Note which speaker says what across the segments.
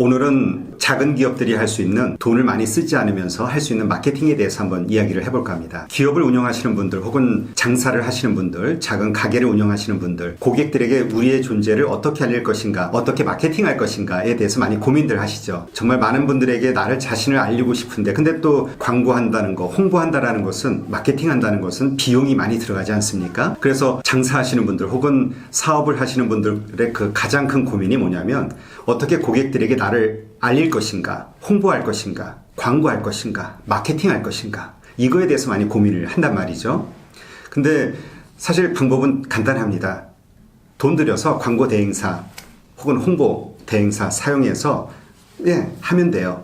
Speaker 1: 오늘은 작은 기업들이 할 수 있는 돈을 많이 쓰지 않으면서 할 수 있는 마케팅에 대해서 한번 이야기를 해볼까 합니다. 기업을 운영하시는 분들 혹은 장사를 하시는 분들, 작은 가게를 운영하시는 분들, 고객들에게 우리의 존재를 어떻게 알릴 것인가, 어떻게 마케팅할 것인가에 대해서 많이 고민들 하시죠. 정말 많은 분들에게 나를 자신을 알리고 싶은데 근데 또 광고한다는 거, 홍보한다라는 것은, 마케팅한다는 것은 비용이 많이 들어가지 않습니까? 그래서 장사하시는 분들 혹은 사업을 하시는 분들의 그 가장 큰 고민이 뭐냐면 어떻게 고객들에게 나를 알릴 것인가, 홍보할 것인가, 광고할 것인가, 마케팅할 것인가, 이거에 대해서 많이 고민을 한단 말이죠. 근데 사실 방법은 간단합니다. 돈 들여서 광고 대행사 혹은 홍보 대행사 사용해서 하면 돼요.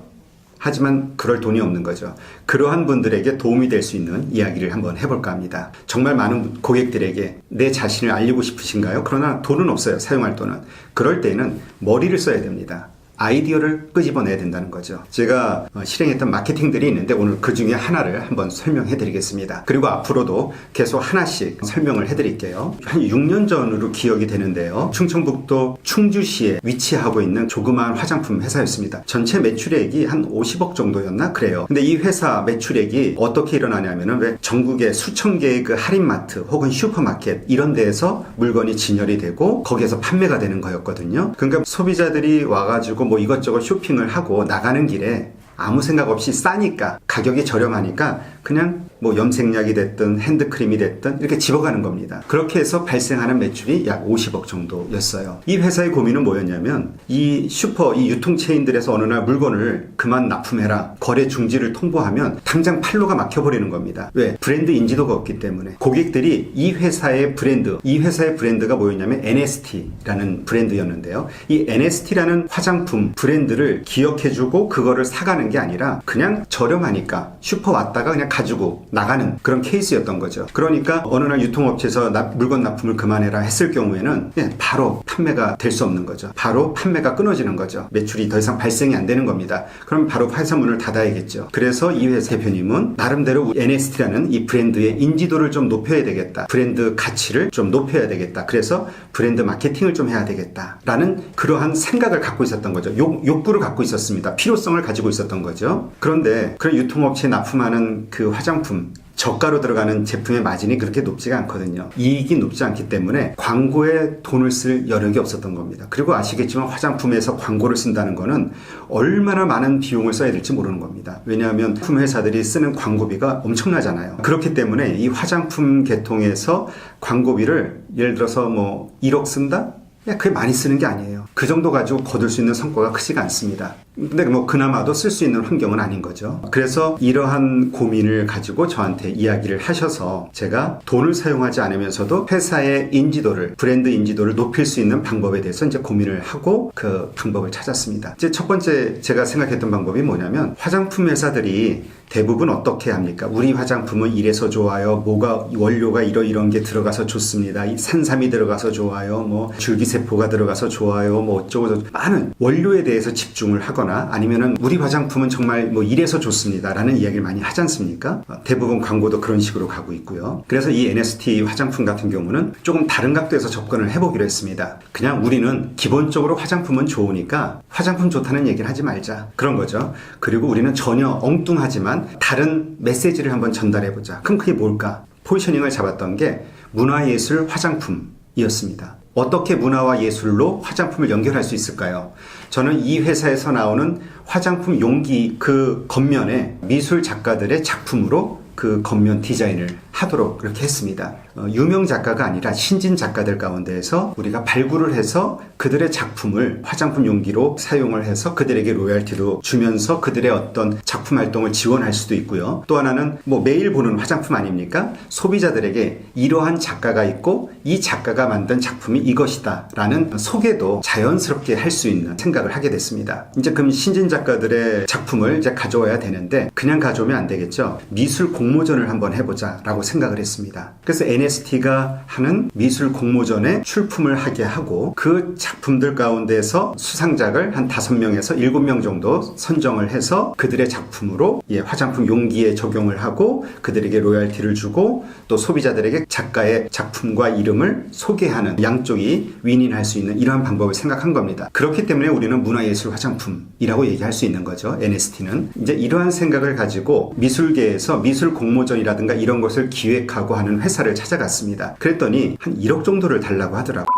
Speaker 1: 하지만 그럴 돈이 없는 거죠. 그러한 분들에게 도움이 될 수 있는 이야기를 한번 해볼까 합니다. 정말 많은 고객들에게 내 자신을 알리고 싶으신가요? 그러나 돈은 없어요. 사용할 돈은. 그럴 때는 머리를 써야 됩니다. 아이디어를 끄집어내야 된다는 거죠. 제가 실행했던 마케팅들이 있는데 오늘 그 중에 하나를 한번 설명해 드리겠습니다. 그리고 앞으로도 계속 하나씩 설명을 해 드릴게요. 한 6년 전으로 기억이 되는데요. 충청북도 충주시에 위치하고 있는 조그마한 화장품 회사였습니다. 전체 매출액이 한 50억 정도였나 그래요. 근데 이 회사 매출액이 어떻게 일어나냐면은 왜 전국에 수천 개의 그 할인마트 혹은 슈퍼마켓 이런 데에서 물건이 진열이 되고 거기에서 판매가 되는 거였거든요. 그러니까 소비자들이 와가지고 뭐 이것저것 쇼핑을 하고 나가는 길에 아무 생각 없이 싸니까, 가격이 저렴하니까 그냥 뭐 염색약이 됐든 핸드크림이 됐든 이렇게 집어가는 겁니다. 그렇게 해서 발생하는 매출이 약 50억 정도였어요. 이 회사의 고민은 뭐였냐면 이 유통체인들에서 어느 날 물건을 그만 납품해라, 거래 중지를 통보하면 당장 판로가 막혀버리는 겁니다. 왜? 브랜드 인지도가 없기 때문에. 고객들이 이 회사의 브랜드가 뭐였냐면 NST라는 브랜드였는데요. 이 NST라는 화장품 브랜드를 기억해주고 그거를 사가는 게 아니라 그냥 저렴하니까 슈퍼 왔다가 그냥 가지고 나가는 그런 케이스였던 거죠. 그러니까 어느 날 유통업체에서 물건 납품을 그만해라 했을 경우에는 바로 판매가 될 수 없는 거죠. 바로 판매가 끊어지는 거죠. 매출이 더 이상 발생이 안 되는 겁니다. 그럼 바로 회사 문을 닫아야겠죠. 그래서 이 회사 대표님은 나름대로 NST라는 이 브랜드의 인지도를 좀 높여야 되겠다. 브랜드 가치를 좀 높여야 되겠다. 그래서 브랜드 마케팅을 좀 해야 되겠다. 라는 그러한 생각을 갖고 있었던 거죠. 욕구를 갖고 있었습니다. 필요성을 가지고 있었던 거죠. 그런데 그런 유통업체에 납품하는 그 화장품, 저가로 들어가는 제품의 마진이 그렇게 높지가 않거든요. 이익이 높지 않기 때문에 광고에 돈을 쓸 여력이 없었던 겁니다. 그리고 아시겠지만 화장품에서 광고를 쓴다는 거는 얼마나 많은 비용을 써야 될지 모르는 겁니다. 왜냐하면 화장품 회사들이 쓰는 광고비가 엄청나잖아요. 그렇기 때문에 이 화장품 계통에서 광고비를 예를 들어서 뭐 1억 쓴다? 그게 많이 쓰는 게 아니에요. 그 정도 가지고 거둘 수 있는 성과가 크지가 않습니다. 근데 뭐 그나마도 쓸 수 있는 환경은 아닌 거죠. 그래서 이러한 고민을 가지고 저한테 이야기를 하셔서 제가 돈을 사용하지 않으면서도 회사의 인지도를, 브랜드 인지도를 높일 수 있는 방법에 대해서 이제 고민을 하고 그 방법을 찾았습니다. 이제 첫 번째 제가 생각했던 방법이 뭐냐면 화장품 회사들이 대부분 어떻게 합니까? 우리 화장품은 이래서 좋아요. 뭐가 원료가 이런 게 들어가서 좋습니다. 산삼이 들어가서 좋아요. 뭐 줄기세포가 들어가서 좋아요. 뭐 어쩌고 많은 원료에 대해서 집중을 하거나 아니면은 우리 화장품은 정말 뭐 이래서 좋습니다. 라는 이야기를 많이 하지 않습니까? 대부분 광고도 그런 식으로 가고 있고요. 그래서 이 NST 화장품 같은 경우는 조금 다른 각도에서 접근을 해보기로 했습니다. 그냥 우리는 기본적으로 화장품은 좋으니까 화장품 좋다는 얘기를 하지 말자. 그런 거죠. 그리고 우리는 전혀 엉뚱하지만 다른 메시지를 한번 전달해보자. 그럼 그게 뭘까? 포지셔닝을 잡았던 게 문화예술 화장품이었습니다. 어떻게 문화와 예술로 화장품을 연결할 수 있을까요? 저는 이 회사에서 나오는 화장품 용기 그 겉면에 미술 작가들의 작품으로 그 겉면 디자인을 하도록 그렇게 했습니다. 유명 작가가 아니라 신진 작가들 가운데에서 우리가 발굴을 해서 그들의 작품을 화장품 용기로 사용을 해서 그들에게 로열티도 주면서 그들의 어떤 작품 활동을 지원할 수도 있고요. 또 하나는 뭐 매일 보는 화장품 아닙니까? 소비자들에게 이러한 작가가 있고 이 작가가 만든 작품이 이것이다 라는 소개도 자연스럽게 할 수 있는 생각을 하게 됐습니다. 이제 그럼 신진 작가들의 작품을 이제 가져와야 되는데 그냥 가져오면 안 되겠죠. 미술 공모전을 한번 해보자 라고 생각을 했습니다. 그래서 NST가 하는 미술 공모전에 출품을 하게 하고 그 작품들 가운데서 수상작을 한 5명에서 7명 정도 선정을 해서 그들의 작품으로 화장품 용기에 적용을 하고 그들에게 로열티를 주고 또 소비자들에게 작가의 작품과 이름을 소개하는 양쪽이 윈윈할 수 있는 이러한 방법을 생각한 겁니다. 그렇기 때문에 우리는 문화예술 화장품이라고 얘기할 수 있는 거죠. NST는 이제 이러한 생각을 가지고 미술계에서 미술 공모전이라든가 이런 것을 기획하고 하는 회사를 찾아갔습니다. 그랬더니 한 1억 정도를 달라고 하더라고요.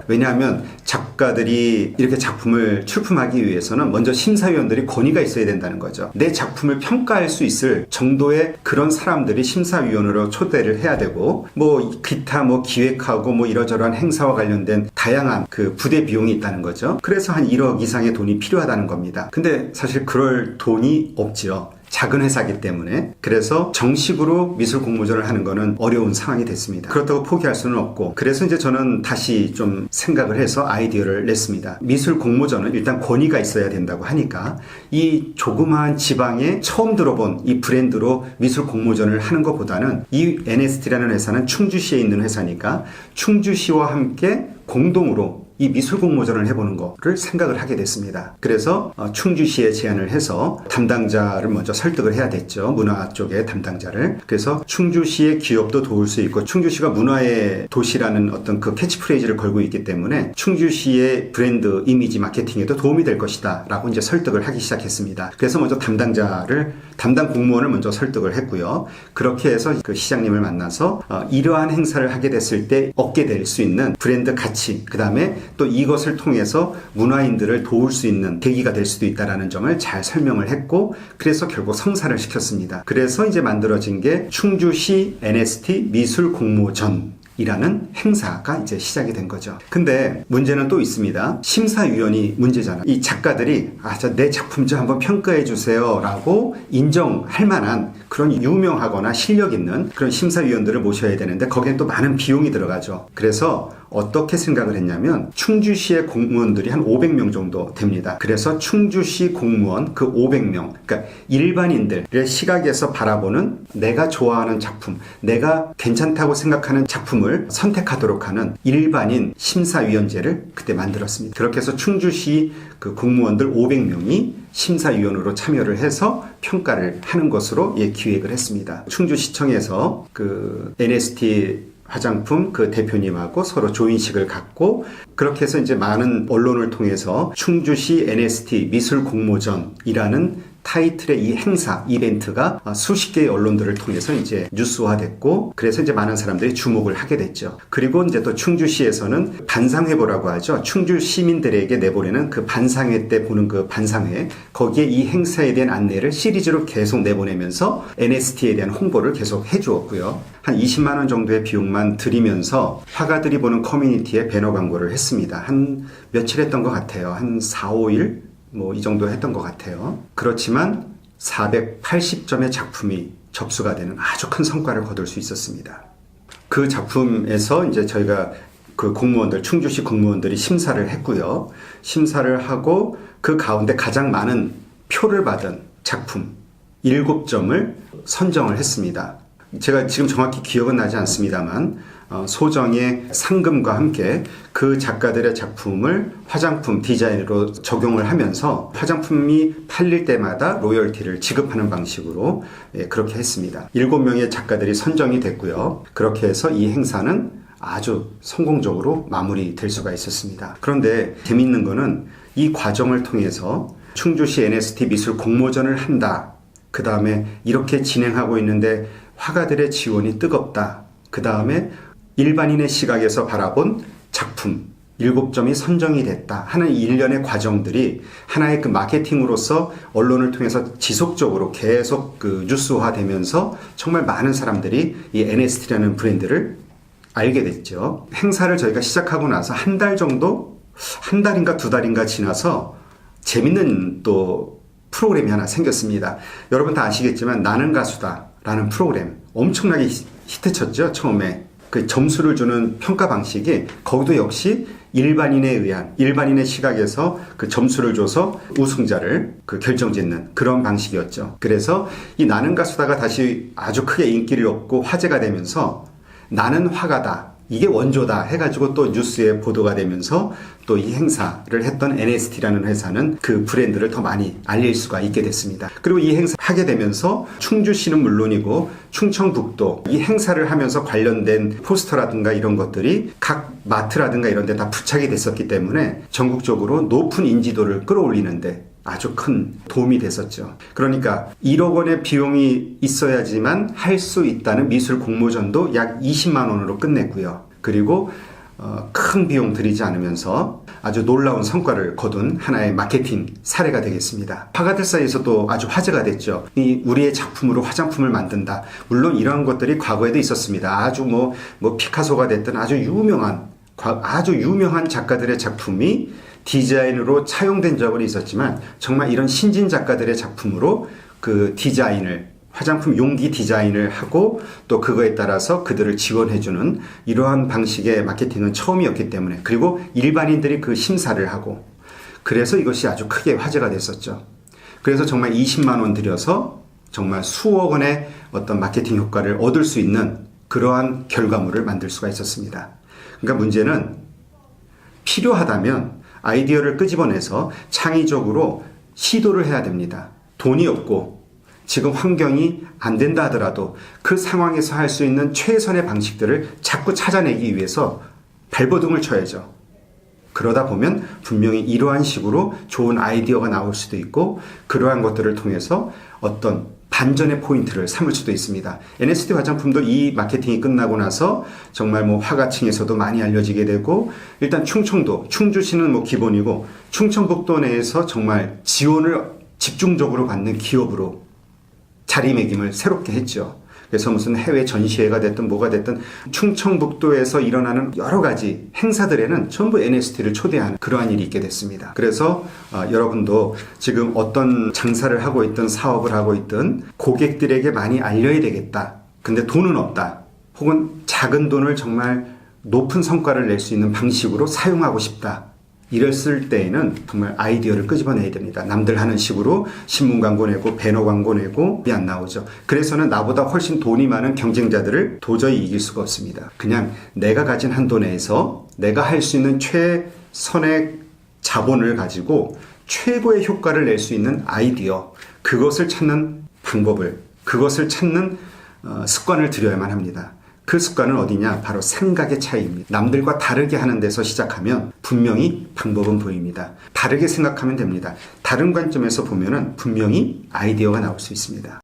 Speaker 1: 왜냐하면 작가들이 이렇게 작품을 출품하기 위해서는 먼저 심사위원들이 권위가 있어야 된다는 거죠. 내 작품을 평가할 수 있을 정도의 그런 사람들이 심사위원으로 초대를 해야 되고 기타 기획하고 이러저러한 행사와 관련된 다양한 그 부대 비용이 있다는 거죠. 그래서 한 1억 이상의 돈이 필요하다는 겁니다. 근데 사실 그럴 돈이 없지요. 작은 회사이기 때문에. 그래서 정식으로 미술 공모전을 하는 거는 어려운 상황이 됐습니다. 그렇다고 포기할 수는 없고, 그래서 이제 저는 다시 좀 생각을 해서 아이디어를 냈습니다. 미술 공모전은 일단 권위가 있어야 된다고 하니까 이 조그마한 지방에 처음 들어본 이 브랜드로 미술 공모전을 하는 것보다는 이 NST라는 회사는 충주시에 있는 회사니까 충주시와 함께 공동으로 이 미술 공모전을 해보는 거를 생각을 하게 됐습니다. 그래서 충주시에 제안을 해서 담당자를 먼저 설득을 해야 됐죠. 문화 쪽의 담당자를. 그래서 충주시의 기업도 도울 수 있고 충주시가 문화의 도시라는 어떤 그 캐치프레이즈를 걸고 있기 때문에 충주시의 브랜드 이미지 마케팅에도 도움이 될 것이다 라고 이제 설득을 하기 시작했습니다. 그래서 먼저 담당 공무원을 먼저 설득을 했고요. 그렇게 해서 그 시장님을 만나서 이러한 행사를 하게 됐을 때 얻게 될 수 있는 브랜드 가치, 그 다음에 또 이것을 통해서 문화인들을 도울 수 있는 계기가 될 수도 있다는 점을 잘 설명을 했고, 그래서 결국 성사를 시켰습니다. 그래서 이제 만들어진 게 충주시 NST 미술 공모전 이라는 행사가 이제 시작이 된 거죠. 근데 문제는 또 있습니다. 심사위원이 문제잖아. 이 작가들이 내 작품 좀 한번 평가해 주세요 라고 인정할 만한 그런 유명하거나 실력 있는 그런 심사위원들을 모셔야 되는데 거기엔 또 많은 비용이 들어가죠. 그래서 어떻게 생각을 했냐면 충주시의 공무원들이 한 500명 정도 됩니다. 그래서 충주시 공무원 그 500명, 그러니까 일반인들의 시각에서 바라보는 내가 좋아하는 작품, 내가 괜찮다고 생각하는 작품을 선택하도록 하는 일반인 심사위원제를 그때 만들었습니다. 그렇게 해서 충주시 그 공무원들 500명이 심사위원으로 참여를 해서 평가를 하는 것으로 기획을 했습니다. 충주시청에서 그 NST 화장품 그 대표님하고 서로 조인식을 갖고 그렇게 해서 이제 많은 언론을 통해서 충주시 NST 미술 공모전이라는 타이틀의 이 행사, 이벤트가 수십 개의 언론들을 통해서 이제 뉴스화됐고, 그래서 이제 많은 사람들이 주목을 하게 됐죠. 그리고 이제 또 충주시에서는 반상회보라고 하죠. 충주 시민들에게 내보내는 그 반상회 때 보는 그 반상회, 거기에 이 행사에 대한 안내를 시리즈로 계속 내보내면서 NST에 대한 홍보를 계속 해주었고요. 한 20만 원 정도의 비용만 들이면서 화가들이 보는 커뮤니티에 배너 광고를 했습니다. 한 며칠 했던 것 같아요. 한 4, 5일? 이 정도 했던 것 같아요. 그렇지만 480점의 작품이 접수가 되는 아주 큰 성과를 거둘 수 있었습니다. 그 작품에서 이제 저희가 그 공무원들, 충주시 공무원들이 심사를 했고요. 심사를 하고 그 가운데 가장 많은 표를 받은 작품 7점을 선정을 했습니다. 제가 지금 정확히 기억은 나지 않습니다만 소정의 상금과 함께 그 작가들의 작품을 화장품 디자인으로 적용을 하면서 화장품이 팔릴 때마다 로열티를 지급하는 방식으로 그렇게 했습니다. 7명의 작가들이 선정이 됐고요. 그렇게 해서 이 행사는 아주 성공적으로 마무리될 수가 있었습니다. 그런데 재밌는 거는 이 과정을 통해서 충주시 NST 미술 공모전을 한다. 그 다음에 이렇게 진행하고 있는데 화가들의 지원이 뜨겁다. 그 다음에 일반인의 시각에서 바라본 작품 7점이 선정이 됐다 하는 일련의 과정들이 하나의 그 마케팅으로서 언론을 통해서 지속적으로 계속 그 뉴스화되면서 정말 많은 사람들이 이 NST라는 브랜드를 알게 됐죠. 행사를 저희가 시작하고 나서 한 달 정도, 한 달인가 2달인가 지나서 재밌는 또 프로그램이 하나 생겼습니다. 여러분 다 아시겠지만 나는 가수다 라는 프로그램 엄청나게 히트쳤죠. 처음에 그 점수를 주는 평가 방식이 거기도 역시 일반인의 시각에서 그 점수를 줘서 우승자를 그 결정짓는 그런 방식이었죠. 그래서 이 나는 가수다가 다시 아주 크게 인기를 얻고 화제가 되면서 나는 화가다, 이게 원조다 해가지고 또 뉴스에 보도가 되면서 또 이 행사를 했던 NST라는 회사는 그 브랜드를 더 많이 알릴 수가 있게 됐습니다. 그리고 이 행사 하게 되면서 충주시는 물론이고 충청북도 이 행사를 하면서 관련된 포스터라든가 이런 것들이 각 마트라든가 이런 데 다 부착이 됐었기 때문에 전국적으로 높은 인지도를 끌어올리는데 아주 큰 도움이 됐었죠. 그러니까 1억 원의 비용이 있어야지만 할 수 있다는 미술 공모전도 약 20만 원으로 끝냈고요. 그리고 큰 비용 들이지 않으면서 아주 놀라운 성과를 거둔 하나의 마케팅 사례가 되겠습니다. 화가들 사이에서도 아주 화제가 됐죠. 우리의 작품으로 화장품을 만든다. 물론 이러한 것들이 과거에도 있었습니다. 아주 뭐 피카소가 됐든 아주 유명한 작가들의 작품이 디자인으로 차용된 적은 있었지만 정말 이런 신진 작가들의 작품으로 그 디자인을 화장품 용기 디자인을 하고 또 그거에 따라서 그들을 지원해주는 이러한 방식의 마케팅은 처음이었기 때문에 그리고 일반인들이 그 심사를 하고 그래서 이것이 아주 크게 화제가 됐었죠. 그래서 정말 20만 원 들여서 정말 수억 원의 어떤 마케팅 효과를 얻을 수 있는 그러한 결과물을 만들 수가 있었습니다. 그러니까 문제는 필요하다면 아이디어를 끄집어내서 창의적으로 시도를 해야 됩니다. 돈이 없고 지금 환경이 안 된다 하더라도 그 상황에서 할 수 있는 최선의 방식들을 자꾸 찾아내기 위해서 발버둥을 쳐야죠. 그러다 보면 분명히 이러한 식으로 좋은 아이디어가 나올 수도 있고 그러한 것들을 통해서 어떤 반전의 포인트를 삼을 수도 있습니다. NST 화장품도 이 마케팅이 끝나고 나서 정말 화가층에서도 많이 알려지게 되고 일단 충주시는 기본이고 충청북도 내에서 정말 지원을 집중적으로 받는 기업으로 자리매김을 새롭게 했죠. 그래서 무슨 해외 전시회가 됐든 뭐가 됐든 충청북도에서 일어나는 여러 가지 행사들에는 전부 NST를 초대하는 그러한 일이 있게 됐습니다. 그래서 여러분도 지금 어떤 장사를 하고 있든 사업을 하고 있든 고객들에게 많이 알려야 되겠다. 근데 돈은 없다. 혹은 작은 돈을 정말 높은 성과를 낼 수 있는 방식으로 사용하고 싶다. 이랬을 때에는 정말 아이디어를 끄집어내야 됩니다. 남들 하는 식으로 신문 광고 내고 배너 광고 내고 안 나오죠. 그래서는 나보다 훨씬 돈이 많은 경쟁자들을 도저히 이길 수가 없습니다. 그냥 내가 가진 한도 내에서 내가 할 수 있는 최선의 자본을 가지고 최고의 효과를 낼 수 있는 아이디어, 그것을 찾는 방법을, 그것을 찾는 습관을 들여야만 합니다. 그 습관은 어디냐? 바로 생각의 차이입니다. 남들과 다르게 하는 데서 시작하면 분명히 방법은 보입니다. 다르게 생각하면 됩니다. 다른 관점에서 보면은 분명히 아이디어가 나올 수 있습니다.